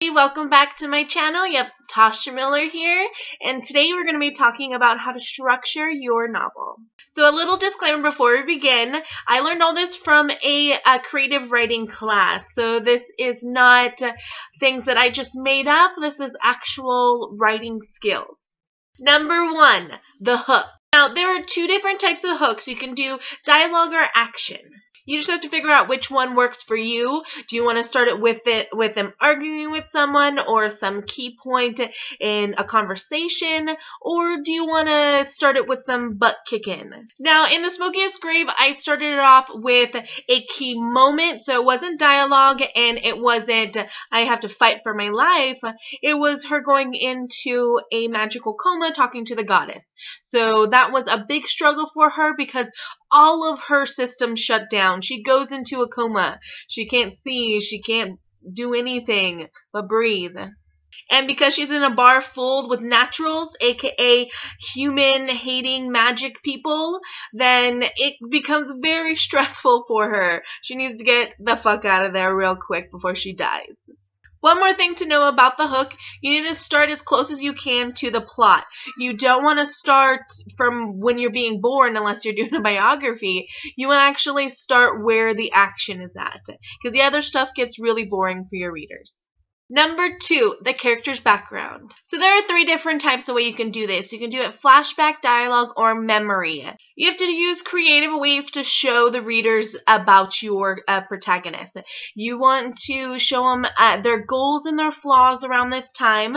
Hey, welcome back to my channel. Yep, Tasha Miller here, and today we're going to be talking about how to structure your novel. So a little disclaimer before we begin, I learned all this from a creative writing class, so this is not things that I just made up. This is actual writing skills. Number 1, the hook. Now, there are two different types of hooks. You can do dialogue or action. You just have to figure out which one works for you. Do you want to start it with them arguing with someone or some key point in a conversation, or do you want to start it with some butt kicking? Now, in The Smokiest Grave, I started it off with a key moment, so it wasn't dialogue and it wasn't I have to fight for my life. It was her going into a magical coma talking to the goddess. So that was a big struggle for her because all of her systems shut down. She goes into a coma. She can't see. She can't do anything but breathe. And because she's in a bar filled with naturals, aka human-hating magic people, then it becomes very stressful for her. She needs to get the fuck out of there real quick before she dies. One more thing to know about the hook, you need to start as close as you can to the plot. You don't want to start from when you're being born unless you're doing a biography. You want to actually start where the action is at, because the other stuff gets really boring for your readers. Number 2, the character's background. So there are 3 different types of way you can do this. You can do it flashback, dialogue, or memory. You have to use creative ways to show the readers about your protagonist. You want to show them their goals and their flaws around this time.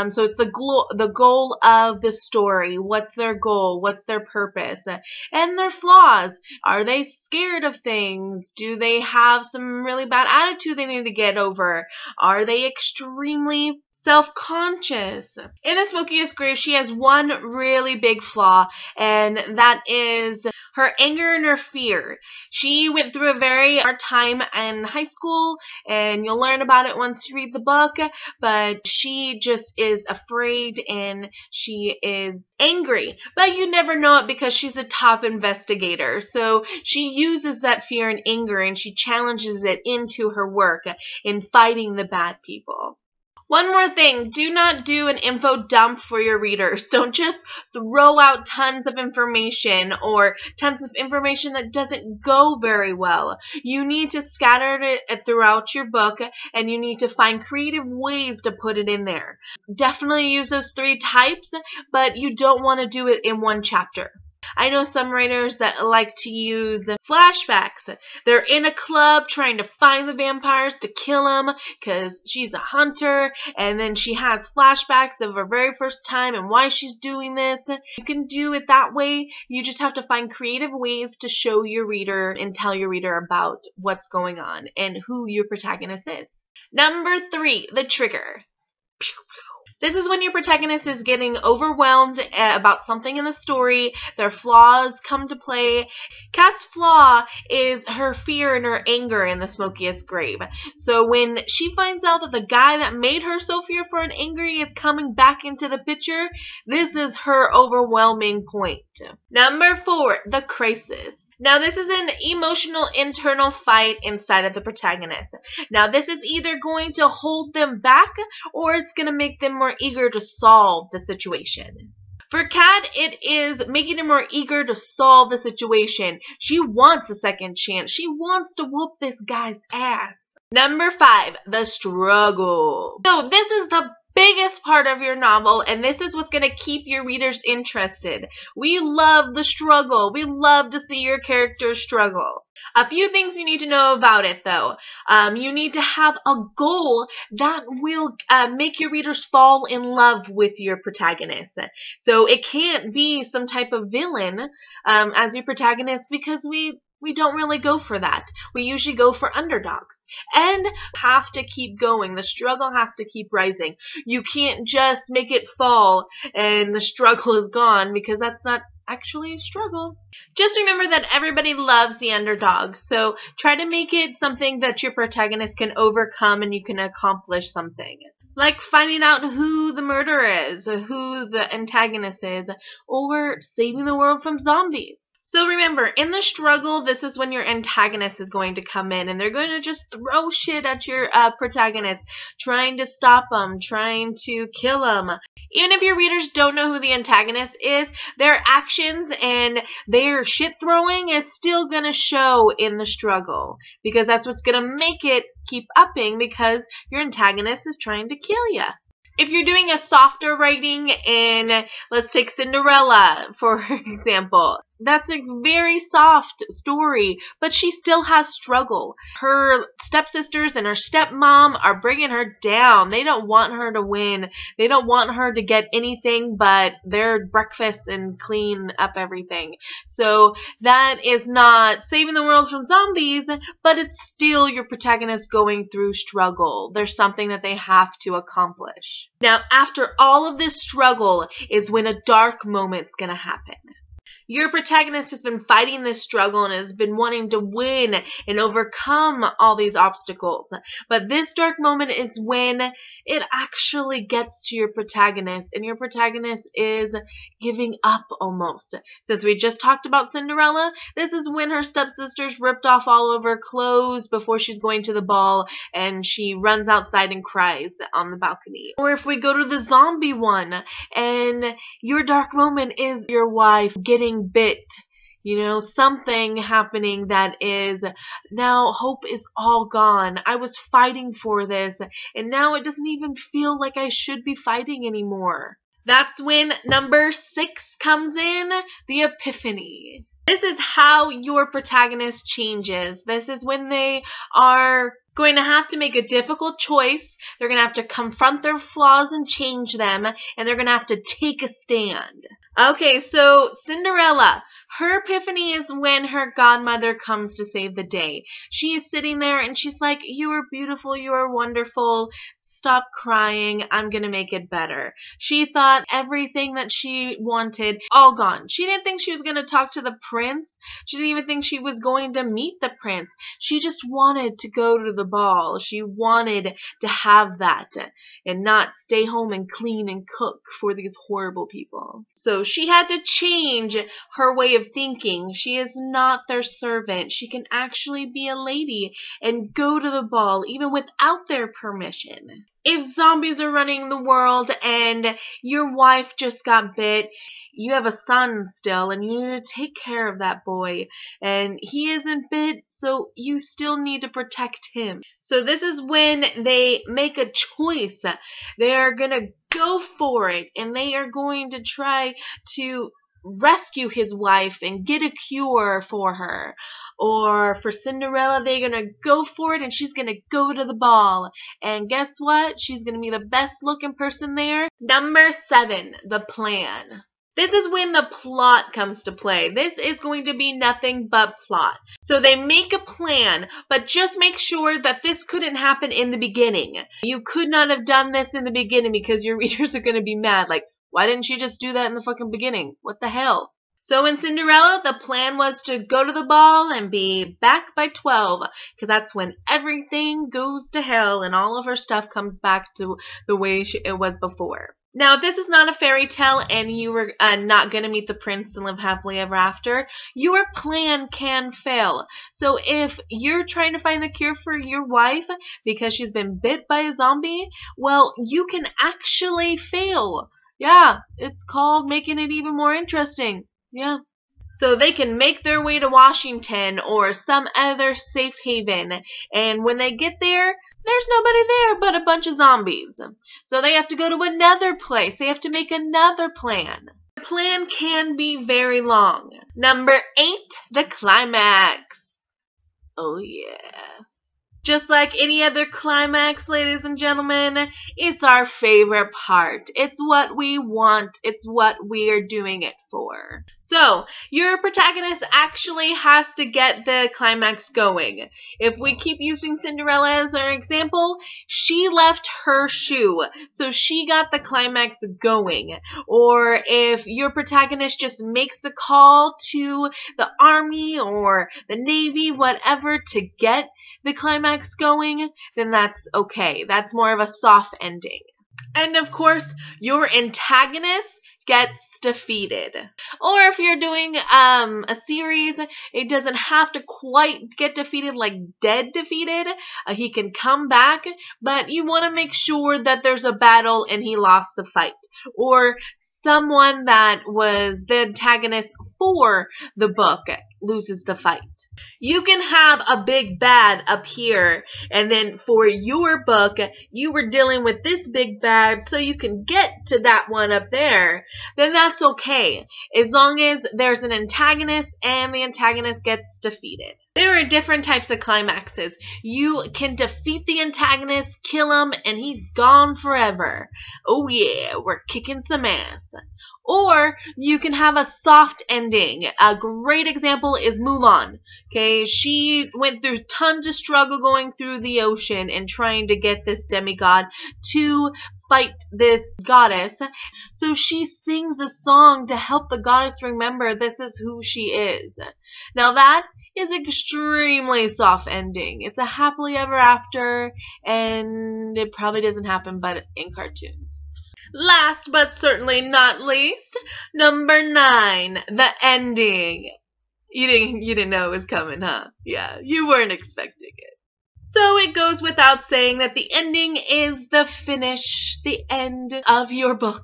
So it's the goal of the story. What's their goal? What's their purpose? And their flaws. Are they scared of things? Do they have some really bad attitude they need to get over? Are they extremely self-conscious? In The Smokiest Grave, she has one really big flaw, and that is her anger and her fear. She went through a very hard time in high school, and you'll learn about it once you read the book, but she just is afraid and she is angry. But you never know it because she's a top investigator, so she uses that fear and anger and she challenges it into her work in fighting the bad people. One more thing, do not do an info dump for your readers. Don't just throw out tons of information or tons of information that doesn't go very well. You need to scatter it throughout your book, and you need to find creative ways to put it in there. Definitely use those 3 types, but you don't want to do it in one chapter. I know some writers that like to use flashbacks. They're in a club trying to find the vampires to kill them because she's a hunter, and then she has flashbacks of her very first time and why she's doing this. You can do it that way. You just have to find creative ways to show your reader and tell your reader about what's going on and who your protagonist is. Number 3, the trigger. This is when your protagonist is getting overwhelmed about something in the story. Their flaws come to play. Kat's flaw is her fear and her anger in The Smokiest Grave. So when she finds out that the guy that made her so fearful and angry is coming back into the picture, this is her overwhelming point. Number 4, the crisis. Now, this is an emotional internal fight inside of the protagonist. Now, this is either going to hold them back or it's going to make them more eager to solve the situation. For Kat, it is making her more eager to solve the situation. She wants a second chance. She wants to whoop this guy's ass. Number 5, the struggle. So this is the biggest part of your novel, and this is what's going to keep your readers interested. We love the struggle. We love to see your characters struggle. A few things you need to know about it, though. You need to have a goal that will make your readers fall in love with your protagonist. So it can't be some type of villain as your protagonist, because we don't really go for that. We usually go for underdogs. And have to keep going. The struggle has to keep rising. You can't just make it fall and the struggle is gone, because that's not actually a struggle. Just remember that everybody loves the underdog. So try to make it something that your protagonist can overcome and you can accomplish something. Like finding out who the murderer is, who the antagonist is, or saving the world from zombies. So remember, in the struggle, this is when your antagonist is going to come in, and they're going to just throw shit at your protagonist, trying to stop them, trying to kill them. Even if your readers don't know who the antagonist is, their actions and their shit throwing is still going to show in the struggle, because that's what's going to make it keep upping, because your antagonist is trying to kill you. If you're doing a softer writing, and let's take Cinderella, for example, that's a very soft story, but she still has struggle. Her stepsisters and her stepmom are bringing her down. They don't want her to win. They don't want her to get anything but their breakfast and clean up everything. So that is not saving the world from zombies, but it's still your protagonist going through struggle. There's something that they have to accomplish. Now, after all of this struggle is when a dark moment's going to happen. Your protagonist has been fighting this struggle and has been wanting to win and overcome all these obstacles. But this dark moment is when it actually gets to your protagonist, and your protagonist is giving up almost. Since we just talked about Cinderella, this is when her stepsisters ripped off all of her clothes before she's going to the ball, and she runs outside and cries on the balcony. Or if we go to the zombie one, and your dark moment is your wife getting bit, something happening that is now hope is all gone. I was fighting for this, and now it doesn't even feel like I should be fighting anymore. That's when number 6 comes in, the Epiphany. This is how your protagonist changes. This is when they are going to have to make a difficult choice. They're going to have to confront their flaws and change them, and they're going to have to take a stand. Okay, so Cinderella, her epiphany is when her godmother comes to save the day. She is sitting there and she's like, "You are beautiful, you are wonderful. Stop crying. I'm going to make it better." She thought everything that she wanted, all gone. She didn't think she was going to talk to the prince. She didn't even think she was going to meet the prince. She just wanted to go to the ball. She wanted to have that and not stay home and clean and cook for these horrible people. So she had to change her way of thinking. She is not their servant. She can actually be a lady and go to the ball even without their permission. If zombies are running the world and your wife just got bit, you have a son still, and you need to take care of that boy, and he isn't bit, so you still need to protect him. So this is when they make a choice. They are going to go for it, and they are going to try to rescue his wife and get a cure for her. Or for Cinderella, they're going to go for it, and she's going to go to the ball. And guess what? She's going to be the best looking person there. Number 7, the plan. This is when the plot comes to play. This is going to be nothing but plot. So they make a plan, but just make sure that this couldn't happen in the beginning. You could not have done this in the beginning, because your readers are going to be mad. Like, why didn't she just do that in the fucking beginning? What the hell? So in Cinderella, the plan was to go to the ball and be back by 12, because that's when everything goes to hell and all of her stuff comes back to the way it was before. Now, if this is not a fairy tale and you were not going to meet the prince and live happily ever after, your plan can fail. So if you're trying to find the cure for your wife because she's been bit by a zombie, well, you can actually fail. Yeah, it's called making it even more interesting. Yeah. So they can make their way to Washington or some other safe haven, and when they get there, there's nobody there but a bunch of zombies. So they have to go to another place. They have to make another plan. The plan can be very long. Number 8, the climax. Oh yeah. Just like any other climax, ladies and gentlemen, it's our favorite part. It's what we want. It's what we are doing it for. So, your protagonist actually has to get the climax going. If we keep using Cinderella as an example, she left her shoe, so she got the climax going. Or if your protagonist just makes a call to the army or the navy, whatever, to get the climax going, then that's okay. That's more of a soft ending. And of course, your antagonist gets defeated. Or if you're doing a series, it doesn't have to quite get defeated like dead defeated. He can come back, but you want to make sure that there's a battle and he lost the fight. Or someone that was the antagonist for the book loses the fight. You can have a big bad up here, and then for your book, you were dealing with this big bad, so you can get to that one up there. Then that's okay, as long as there's an antagonist and the antagonist gets defeated. There are different types of climaxes. You can defeat the antagonist, kill him, and he's gone forever. Oh yeah, we're kicking some ass. Or you can have a soft ending. A great example is Mulan. Okay, she went through tons of struggle going through the ocean and trying to get this demigod to fight this goddess. So she sings a song to help the goddess remember this is who she is. Now that is extremely soft ending. It's a happily ever after, and it probably doesn't happen but in cartoons. Last but certainly not least, number 9, the ending. You didn't know it was coming, huh? Yeah, you weren't expecting it. So it goes without saying that the ending is the finish, the end of your book.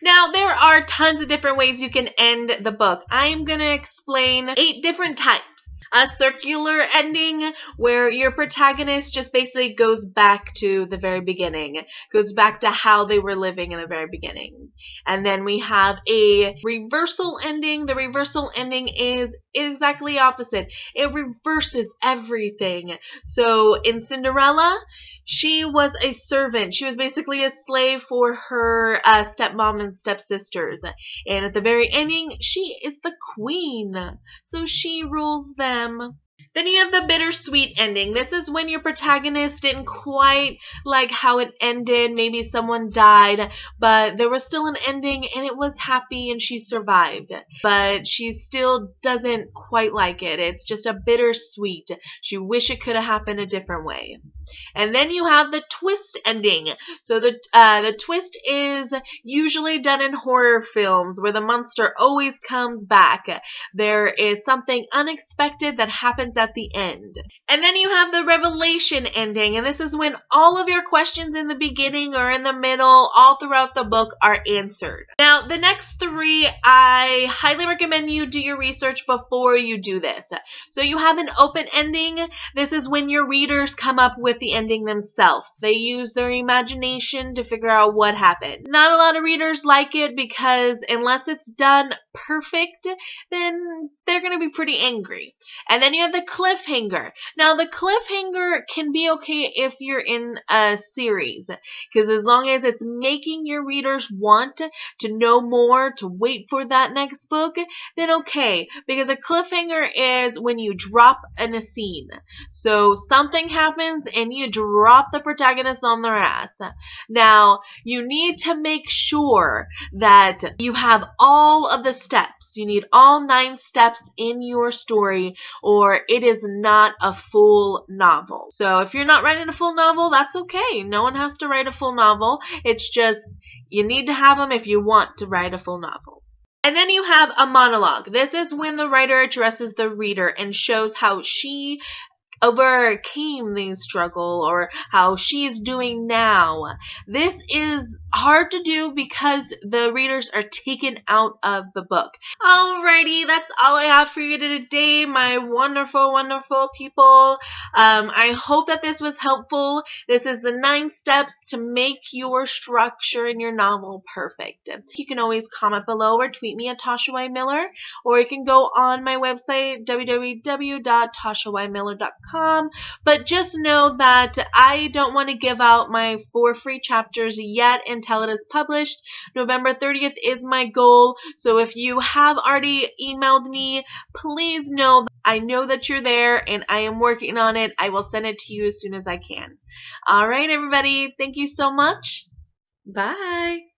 Now, there are tons of different ways you can end the book. I'm going to explain 8 different types. A circular ending, where your protagonist just basically goes back to the very beginning, goes back to how they were living in the very beginning. And then we have a reversal ending. The reversal ending is exactly opposite. It reverses everything. So in Cinderella, she was a servant. She was basically a slave for her stepmom and stepsisters. And at the very ending, she is the queen. So she rules them. Then you have the bittersweet ending. This is when your protagonist didn't quite like how it ended. Maybe someone died, but there was still an ending and it was happy and she survived. But she still doesn't quite like it. It's just a bittersweet. She wished it could have happened a different way. And then you have the twist ending. So the twist is usually done in horror films where the monster always comes back. There is something unexpected that happens at the end. And then you have the revelation ending, and this is when all of your questions in the beginning or in the middle, all throughout the book, are answered. Now, the next 3, I highly recommend you do your research before you do this. So you have an open ending. This is when your readers come up with the ending themselves. They use their imagination to figure out what happened. Not a lot of readers like it because unless it's done perfect, then they're going to be pretty angry. And then you have the cliffhanger. Now, the cliffhanger can be okay if you're in a series, because as long as it's making your readers want to know more, to wait for that next book, then okay, because a cliffhanger is when you drop in a scene. So something happens and you drop the protagonist on their ass. Now, you need to make sure that you have all of the steps. You need all 9 steps in your story, or it is not a full novel. So if you're not writing a full novel, that's okay. No one has to write a full novel. It's just you need to have them if you want to write a full novel. And then you have a monologue. This is when the writer addresses the reader and shows how she overcame the struggle or how she's doing now. This is hard to do because the readers are taken out of the book. Alrighty, that's all I have for you today, my wonderful, wonderful people. I hope that this was helpful. This is the 9 steps to make your structure in your novel perfect. You can always comment below or tweet me at Tasha Y. Miller, or you can go on my website, www.tashayMiller.com. But just know that I don't want to give out my 4 free chapters yet until it is published. November 30th is my goal. So if you have already emailed me, please know that I know that you're there and I am working on it. I will send it to you as soon as I can. Alright, everybody. Thank you so much. Bye.